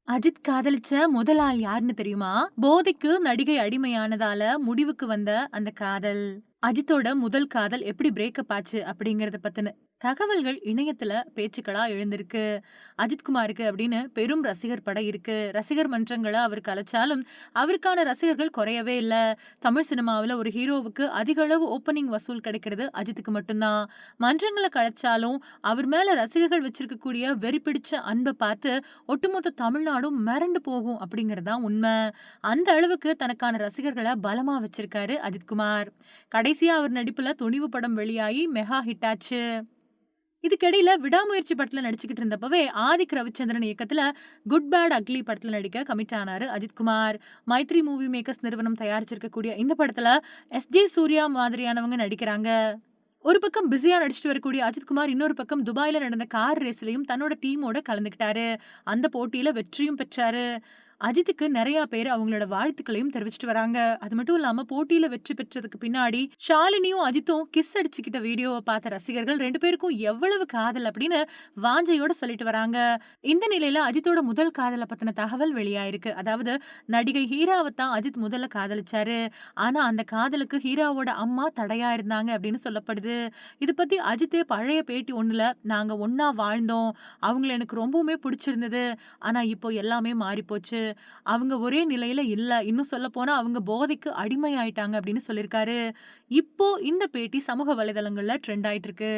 அஜித் காதலிச்ச முதல் ஆள் யாருன்னு தெரியுமா? போதைக்கு நடிகை அடிமையானதால முடிவுக்கு வந்த அந்த காதல். அஜித்தோட முதல் காதல் எப்படி பிரேக்கப் ஆச்சு அப்படிங்கறத பத்தின தகவல்கள் இணையத்துல பேச்சுக்களா எழுந்திருக்கு. அஜித் குமாருக்கு அப்படின்னு பெரும் ரசிகர் படை இருக்கு. ரசிகர் மன்றங்கள அவர் கலைச்சாலும் அவருக்கான ரசிகர்கள் குறையவே இல்ல. தமிழ் சினிமாவுல ஒரு ஹீரோவுக்கு அதிக அளவு ஓப்பனிங் வசூல் கிடைக்கிறது அஜித்துக்கு மட்டும்தான். மன்றங்கள கலைச்சாலும் அவர் மேல ரசிகர்கள் வச்சிருக்கக்கூடிய வெறி பிடிச்ச அன்ப பார்த்து ஒட்டுமொத்த தமிழ்நாடும் மிரண்டு போகும் அப்படிங்கிறது தான் உண்மை. அந்த அளவுக்கு தனக்கான ரசிகர்கள பலமா வச்சிருக்காரு அஜித் குமார். கடைசியா அவர் நடிப்புல துணிவு படம் வெளியாகி மெகா ஹிட் ஆச்சு. இதுக்கிடையில விடாமுயற்சி படத்துல நடிச்சுக்கிட்டு இருந்தப்பவே ஆதிக் ரவிச்சந்திரன் இயக்கத்துல குட் பேட் அக்லி படத்துல நடிக்க கமிட் ஆனாரு அஜித் குமார். மைத்ரி மூவி மேக்கர்ஸ் நிறுவனம் தயாரிச்சிருக்கக்கூடிய இந்த படத்துல எஸ்.ஜே. சூர்யா மாதிரியானவங்க நடிக்கிறாங்க. ஒரு பக்கம் பிஸியா நடிச்சுட்டு வரக்கூடிய அஜித் குமார் இன்னொரு பக்கம் துபாய்ல நடந்த கார் ரேஸ்லயும் தன்னோட டீமோட கலந்துக்கிட்டாரு. அந்த போட்டியில வெற்றியும் பெற்றாரு. அஜித்துக்கு நெறைய பேரு அவங்களோட வாழ்த்துக்களையும் தெரிவிச்சுட்டு வராங்க. அது மட்டும் இல்லாம போட்டியில வெற்றி பெற்றதுக்கு பின்னாடி ஷாலினியும் அஜித்தும் கிஸ் அடிச்சுக்கிட்ட வீடியோவ பார்த்த ரசிகர்கள் 2 பேருக்கும் எவ்வளவு காதல் அப்படின்னு வாஞ்சையோட சொல்லிட்டு வராங்க. இந்த நிலையில அஜித்தோட முதல் காதல பத்தின தகவல் வெளியாயிருக்கு. அதாவது நடிகை ஹீராவ தான் அஜித் முதல்ல காதலிச்சாரு. ஆனா அந்த காதலுக்கு ஹீராவோட அம்மா தடையா இருந்தாங்க அப்படின்னு சொல்லப்படுது. இது பத்தி அஜித்தே பழைய பேட்டி ஒண்ணுல நாங்க ஒண்ணா வாழ்ந்தோம். அவங்கள எனக்கு ரொம்பவுமே பிடிச்சிருந்தது. ஆனா இப்போ எல்லாமே மாறிப்போச்சு. அவங்க ஒரே நிலையில இல்ல. இன்னும் சொல்லப்போனா அவங்க போதைக்கு அடிமையாயிட்டாங்க அப்படின்னு சொல்லியிருக்காரு. இப்போ இந்த பேட்டி சமூக வலைதளங்கள்ல ட்ரெண்ட் ஆயிட்டு இருக்கு.